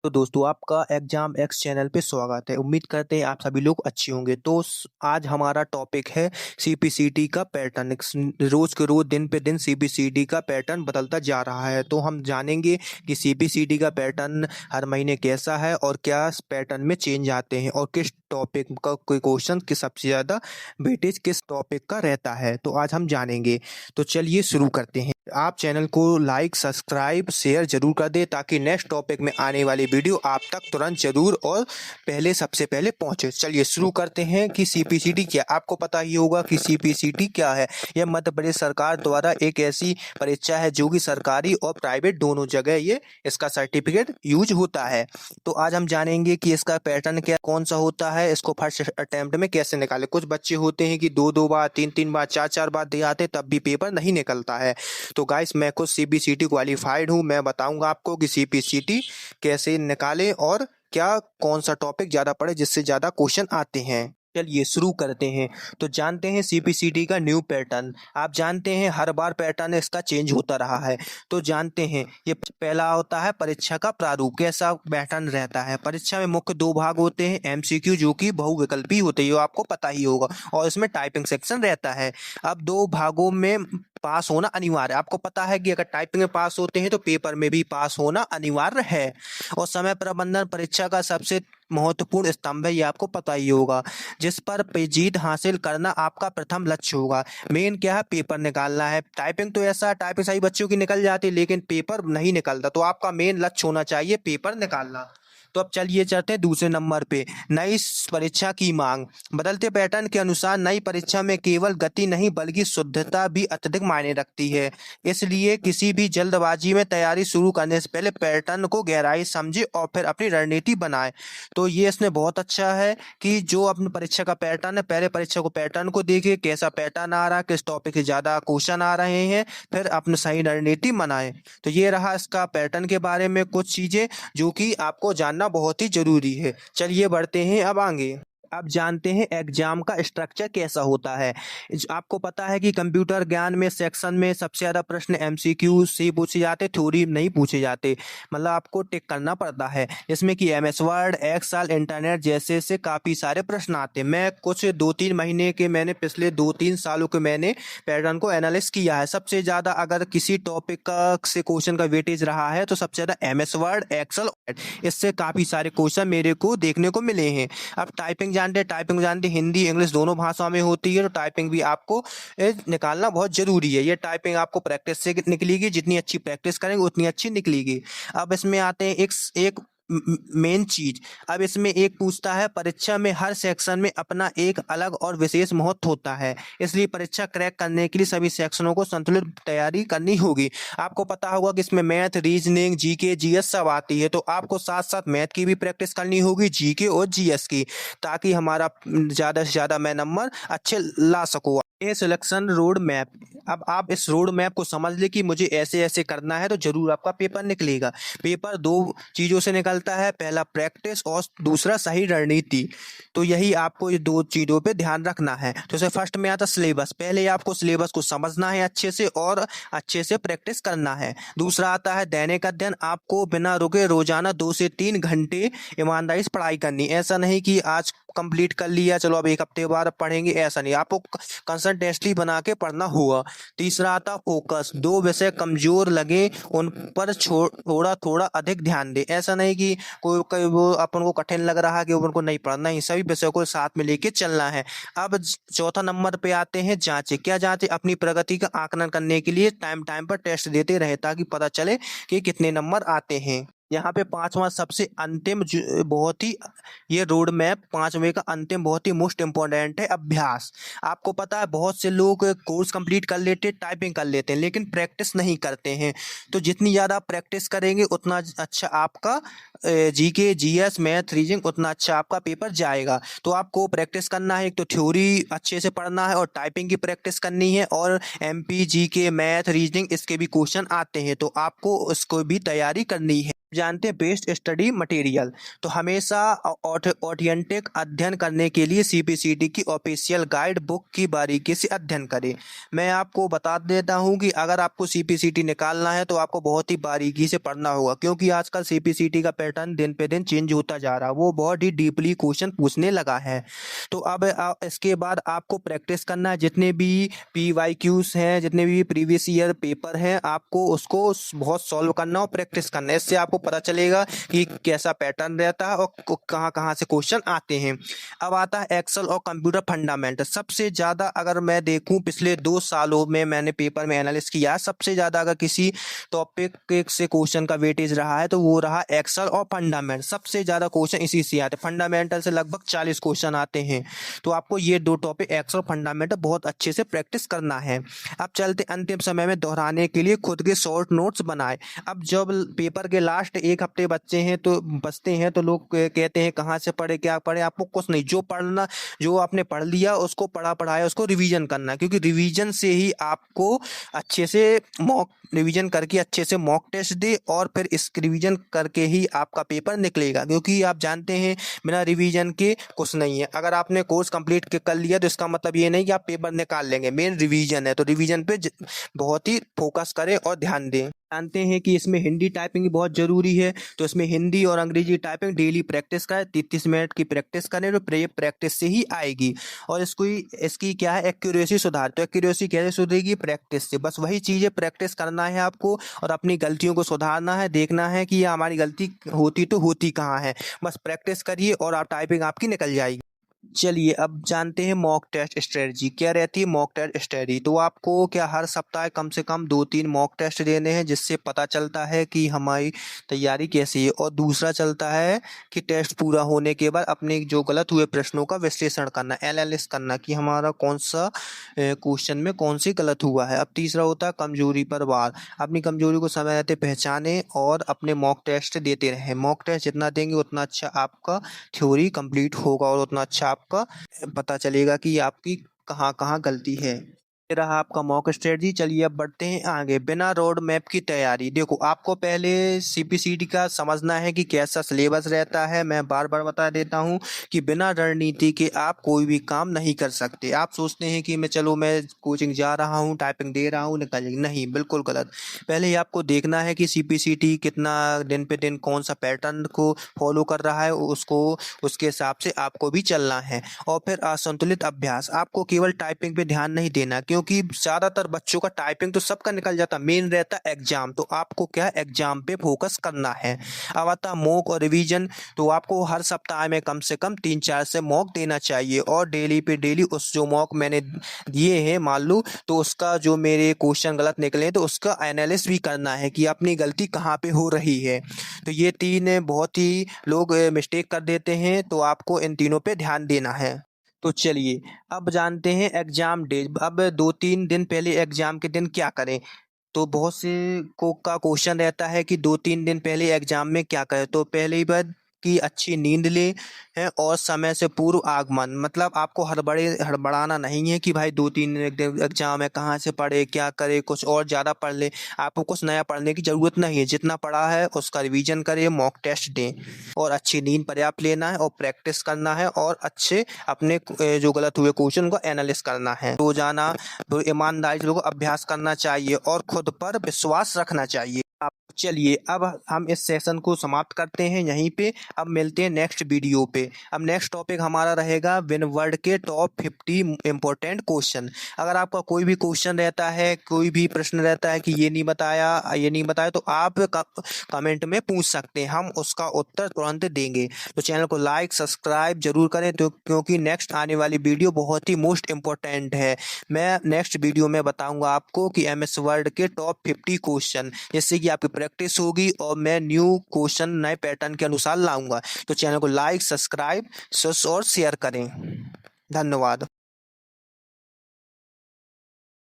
तो दोस्तों आपका एग्जाम एक्स चैनल पे स्वागत है। उम्मीद करते हैं आप सभी लोग अच्छे होंगे। तो आज हमारा टॉपिक है सीपीसीटी का पैटर्न। रोज के रोज दिन पे दिन सीपीसीटी का पैटर्न बदलता जा रहा है, तो हम जानेंगे कि सीपीसीटी का पैटर्न हर महीने कैसा है और क्या पैटर्न में चेंज आते हैं और किस टॉपिक का कोई क्वेश्चन की सबसे ज़्यादा वेटेज किस टॉपिक का रहता है। तो आज हम जानेंगे। तो चलिए शुरू करते हैं। आप चैनल को लाइक सब्सक्राइब शेयर जरूर कर दें ताकि नेक्स्ट टॉपिक में आने वाली वीडियो आप तक तुरंत जरूर और सबसे पहले पहुंचे। चलिए शुरू करते हैं कि सीपीसीटी क्या। आपको पता ही होगा कि सीपीसीटी क्या है। यह मध्य प्रदेश सरकार द्वारा एक ऐसी परीक्षा है जो कि सरकारी और प्राइवेट दोनों जगह ये इसका सर्टिफिकेट यूज होता है। तो आज हम जानेंगे कि इसका पैटर्न क्या कौन सा होता है, इसको फर्स्ट अटेम्प्ट में कैसे निकाले। कुछ बच्चे होते हैं कि दो बार तीन बार चार बार दे आते तब भी पेपर नहीं निकलता है। तो गाइस मैं खुद सीपीसीटी क्वालिफाइड हूँ। मैं बताऊंगा आपको कि सीपीसीटी कैसे निकालें और क्या कौन सा टॉपिक ज़्यादा पढ़े जिससे ज़्यादा क्वेश्चन आते हैं। चलिए शुरू करते हैं। तो जानते हैं सीपीसीटी का न्यू पैटर्न। आप जानते हैं हर बार पैटर्न इसका चेंज होता रहा है। तो जानते हैं ये पहला होता है परीक्षा का प्रारूप। कैसा पैटर्न रहता है। परीक्षा में मुख्य दो भाग होते हैं, एमसीक्यू जो कि बहुविकल्पी होते हैं, आपको पता ही होगा, और इसमें टाइपिंग सेक्शन रहता है। अब दो भागों में पास होना अनिवार्य है। आपको पता है कि अगर टाइपिंग में पास होते हैं तो पेपर में भी पास होना अनिवार्य है। और समय प्रबंधन परीक्षा का सबसे महत्वपूर्ण स्तंभ है, ये आपको पता ही होगा, जिस पर जीत हासिल करना आपका प्रथम लक्ष्य होगा। मेन क्या है, पेपर निकालना है। टाइपिंग तो ऐसा, टाइपिंग सही बच्चों की निकल जाती है लेकिन पेपर नहीं निकलता, तो आपका मेन लक्ष्य होना चाहिए पेपर निकालना। तो अब चलिए चलते हैं दूसरे नंबर पे, नई परीक्षा की मांग। बदलते पैटर्न के अनुसार नई परीक्षा में केवल गति नहीं बल्कि शुद्धता भी अत्यधिक मायने रखती है। इसलिए किसी भी जल्दबाजी में तैयारी शुरू करने से पहले पैटर्न को गहराई समझे और फिर अपनी रणनीति बनाए। तो ये इसमें बहुत अच्छा है कि जो अपनी परीक्षा का पैटर्न है, पहले परीक्षा को पैटर्न को देखिए कैसा पैटर्न आ रहा है, किस टॉपिक से ज़्यादा क्वेश्चन आ रहे हैं, फिर अपनी सही रणनीति बनाए। तो ये रहा इसका पैटर्न के बारे में कुछ चीज़ें जो कि आपको जानना बहुत ही जरूरी है। चलिए बढ़ते हैं अब आगे। अब जानते हैं एग्जाम का स्ट्रक्चर कैसा होता है। आपको पता है कि कंप्यूटर ज्ञान में सेक्शन में सबसे ज़्यादा प्रश्न एमसीक्यू से पूछे जाते, थ्योरी नहीं पूछे जाते, मतलब आपको टिक करना पड़ता है। इसमें कि एमएस वर्ड, एक्सेल, इंटरनेट जैसे से काफ़ी सारे प्रश्न आते हैं। मैं कुछ 2-3 महीने के मैंने पिछले 2-3 सालों के मैंने पैटर्न को एनालिस किया है। सबसे ज़्यादा अगर किसी टॉपिक का से क्वेश्चन का वेटेज रहा है तो सबसे ज़्यादा एमएस वर्ड, एक्सेल, इससे काफ़ी सारे क्वेश्चन मेरे को देखने को मिले हैं। अब टाइपिंग जानते हिंदी इंग्लिश दोनों भाषा में होती है, तो टाइपिंग भी आपको निकालना बहुत जरूरी है। ये टाइपिंग आपको प्रैक्टिस से निकलेगी, जितनी अच्छी प्रैक्टिस करेंगे उतनी अच्छी निकलेगी। अब इसमें आते हैं एक मेन चीज। अब इसमें एक पूछता है, परीक्षा में हर सेक्शन में अपना एक अलग और विशेष महत्व होता है, इसलिए परीक्षा क्रैक करने के लिए सभी सेक्शनों को संतुलित तैयारी करनी होगी। आपको पता होगा कि इसमें मैथ, रीजनिंग, जीके, जीएस सब आती है, तो आपको साथ साथ मैथ की भी प्रैक्टिस करनी होगी, जीके और जीएस की, ताकि हमारा ज़्यादा से ज़्यादा मैं नंबर अच्छे ला सकूँ। ये सिलेक्शन रोड मैप। अब आप इस रोड मैप को समझ ले कि मुझे ऐसे ऐसे करना है तो जरूर आपका पेपर निकलेगा। पेपर दो चीज़ों से निकलता है, पहला प्रैक्टिस और दूसरा सही रणनीति। तो यही आपको ये दो चीज़ों पे ध्यान रखना है। तो जैसे फर्स्ट में आता सिलेबस, पहले आपको सिलेबस को समझना है अच्छे से और अच्छे से प्रैक्टिस करना है। दूसरा आता है दैनिक अध्ययन। आपको बिना रुके रोजाना 2 से 3 घंटे ईमानदारी से पढ़ाई करनी। ऐसा नहीं कि आज कंप्लीट कर लिया चलो अब एक हफ्ते बाद पढ़ेंगे, ऐसा नहीं, आपको कंसंट्रेटली बना के पढ़ना होगा। तीसरा आता फोकस। 2 विषय कमजोर लगे उन पर थोड़ा थोड़ा अधिक ध्यान दे। ऐसा नहीं कि कोई वो अपन को कठिन लग रहा है कि अपन को नहीं पढ़ना है, सभी विषयों को साथ में लेके चलना है। अब चौथा नंबर पे आते हैं जांचे। क्या जांचे, अपनी प्रगति का आकलन करने के लिए टाइम टाइम पर टेस्ट देते रहे ताकि पता चले कि कितने नंबर आते हैं। यहाँ पे पांचवा सबसे अंतिम बहुत ही, ये रोड मैप पांचवे का अंतिम बहुत ही मोस्ट इम्पोर्टेंट है, अभ्यास। आपको पता है बहुत से लोग कोर्स कंप्लीट कर लेते, टाइपिंग कर लेते हैं लेकिन प्रैक्टिस नहीं करते हैं। तो जितनी ज़्यादा प्रैक्टिस करेंगे उतना अच्छा आपका जीके, जीएस, मैथ, रीजनिंग उतना अच्छा आपका पेपर जाएगा। तो आपको प्रैक्टिस करना है, एक तो थ्योरी अच्छे से पढ़ना है और टाइपिंग की प्रैक्टिस करनी है, और एमपी, जीके, मैथ, रीजनिंग इसके भी क्वेश्चन आते हैं, तो आपको उसको भी तैयारी करनी है। जानते हैं बेस्ट स्टडी मटेरियल। तो हमेशा ऑथेंटिक अध्ययन करने के लिए सीपीसीटी की ऑफिशियल गाइड बुक की बारीकी से अध्ययन करें। मैं आपको बता देता हूं कि अगर आपको सीपीसीटी निकालना है तो आपको बहुत ही बारीकी से पढ़ना होगा, क्योंकि आजकल सीपीसीटी का पैटर्न दिन पे दिन चेंज होता जा रहा है, वो बहुत ही डीपली क्वेश्चन पूछने लगा है। तो अब इसके बाद आपको प्रैक्टिस करना है, जितने भी पीवाईक्यूज हैं, जितने भी प्रीवियस ईयर पेपर हैं, आपको उसको बहुत सॉल्व करना और प्रैक्टिस करना है। इससे आपको पता चलेगा कि कैसा पैटर्न रहता है और कहाँ कहाँ से क्वेश्चन आते हैं। अब आता है एक्सेल और कंप्यूटर फंडामेंटल। सबसे ज़्यादा अगर मैं देखूं पिछले 2 सालों में मैंने पेपर में एनालिसिस किया, सबसे ज़्यादा अगर किसी टॉपिक से क्वेश्चन का वेटेज रहा है तो वो रहा एक्सेल और फंडामेंटल। सबसे ज़्यादा क्वेश्चन इसी से आते हैं, फंडामेंटल से लगभग 40 क्वेश्चन आते हैं। तो आपको ये 2 टॉपिक एक्सेल और फंडामेंटल बहुत अच्छे से प्रैक्टिस करना है। अब चलते अंतिम समय में दोहराने के लिए खुद के शॉर्ट नोट्स बनाए। अब जब पेपर के लास्ट 1 हफ्ते बचते हैं तो लोग कहते हैं कहाँ से पढ़े, क्या पढ़े। आपको कुछ नहीं, जो आपने पढ़ लिया उसको पढ़ाया उसको रिवीजन करना, क्योंकि रिवीजन से ही आपको अच्छे से मॉक रिवीजन करके अच्छे से मॉक टेस्ट दे और फिर इस रिवीजन करके ही आपका पेपर निकलेगा। क्योंकि आप जानते हैं बिना रिवीजन के कुछ नहीं है। अगर आपने कोर्स कंप्लीट कर लिया तो इसका मतलब ये नहीं कि आप पेपर निकाल लेंगे। मेन रिवीजन है, तो रिवीजन पे बहुत ही फोकस करें और ध्यान दें। जानते हैं कि इसमें हिंदी टाइपिंग बहुत ज़रूरी है, तो इसमें हिंदी और अंग्रेजी टाइपिंग डेली प्रैक्टिस करें। 30 मिनट की प्रैक्टिस करें तो प्रैक्टिस से ही आएगी। और इसकी क्या है, एक्यूरेसी सुधार। तो एक्यूरेसी कैसे सुधरेगी? प्रैक्टिस से। बस वही चीज़ें प्रैक्टिस करना है आपको और अपनी गलतियों को सुधारना है। देखना है कि ये हमारी गलती होती तो होती कहाँ है। बस प्रैक्टिस करिए और आप टाइपिंग आपकी निकल जाएगी। चलिए अब जानते हैं मॉक टेस्ट स्ट्रेटजी क्या रहती है। मॉक टेस्ट स्ट्रेटजी तो आपको क्या हर सप्ताह कम से कम 2-3 मॉक टेस्ट देने हैं, जिससे पता चलता है कि हमारी तैयारी कैसी है। और दूसरा चलता है कि टेस्ट पूरा होने के बाद अपने जो गलत हुए प्रश्नों का विश्लेषण करना, एनालिसिस करना कि हमारा कौन सा क्वेश्चन में कौन सी गलत हुआ है। अब तीसरा होता है कमजोरी पर वार। अपनी कमजोरी को समय रहते पहचाने और अपने मॉक टेस्ट देते रहें। मॉक टेस्ट जितना देंगे उतना अच्छा आपका थ्योरी कंप्लीट होगा और उतना अच्छा आपका पता चलेगा कि आपकी कहाँ कहाँ गलती है। ये रहा आपका मॉक स्ट्रेटजी। चलिए अब बढ़ते हैं आगे। बिना रोड मैप की तैयारी। देखो, आपको पहले सीपीसीटी का समझना है कि कैसा सिलेबस रहता है। मैं बार बार बता देता हूँ कि बिना रणनीति के आप कोई भी काम नहीं कर सकते। आप सोचते हैं कि मैं कोचिंग जा रहा हूँ, टाइपिंग दे रहा हूँ, निकल जाएगी। नहीं, बिल्कुल गलत। पहले ही आपको देखना है कि सीपीसीटी कितना दिन पे दिन कौन सा पैटर्न को फॉलो कर रहा है, उसके हिसाब से आपको भी चलना है। और फिर असंतुलित अभ्यास। आपको केवल टाइपिंग पे ध्यान नहीं देना, क्योंकि ज़्यादातर बच्चों का टाइपिंग तो सबका निकल जाता, मेन रहता एग्जाम। तो आपको क्या एग्जाम पे फोकस करना है। अब आता मॉक और रिवीजन। तो आपको हर सप्ताह में कम से कम 3-4 से मॉक देना चाहिए और डेली पे डेली उस जो मॉक मैंने दिए हैं मान लो, तो उसका जो मेरे क्वेश्चन गलत निकले तो उसका एनालिसिस भी करना है कि अपनी गलती कहाँ पे हो रही है। तो ये 3 बहुत ही लोग मिस्टेक कर देते हैं, तो आपको इन तीनों पे ध्यान देना है। तो चलिए अब जानते हैं एग्जाम डे। अब 2-3 दिन पहले एग्जाम के दिन क्या करें। तो बहुत से को का क्वेश्चन रहता है कि 2-3 दिन पहले एग्जाम में क्या करें। तो पहले ही बात कि अच्छी नींद ले है और समय से पूर्व आगमन। मतलब आपको हड़बड़ाना नहीं है कि भाई 2-3 दिन एग्जाम है, कहाँ से पढ़े, क्या करे, कुछ और ज़्यादा पढ़ ले। आपको कुछ नया पढ़ने की ज़रूरत नहीं है। जितना पढ़ा है उसका रिवीजन करें, मॉक टेस्ट दें और अच्छी नींद पर्याप्त लेना है और प्रैक्टिस करना है और अच्छे अपने जो गलत हुए क्वेश्चन को एनालिसिस करना है। रोजाना तो ईमानदारी से लोगों को अभ्यास करना चाहिए और खुद पर विश्वास रखना चाहिए। अब चलिए अब हम इस सेशन को समाप्त करते हैं यहीं पे। अब मिलते हैं नेक्स्ट वीडियो पे। अब नेक्स्ट टॉपिक हमारा रहेगा विनवर्ड के टॉप 50 इम्पोर्टेंट क्वेश्चन। अगर आपका कोई भी क्वेश्चन रहता है, कोई भी प्रश्न रहता है कि ये नहीं बताया, तो आप कमेंट में पूछ सकते हैं, हम उसका उत्तर तुरंत देंगे। तो चैनल को लाइक सब्सक्राइब जरूर करें, तो क्योंकि नेक्स्ट आने वाली वीडियो बहुत ही मोस्ट इम्पोर्टेंट है। मैं नेक्स्ट वीडियो में बताऊंगा आपको कि एमएस वर्ड के टॉप 50 क्वेश्चन, जिससे कि आपकी प्रैक्टिस होगी और मैं न्यू क्वेश्चन नए पैटर्न के अनुसार लाऊंगा। तो चैनल को लाइक सब्सक्राइब और शेयर करें। धन्यवाद।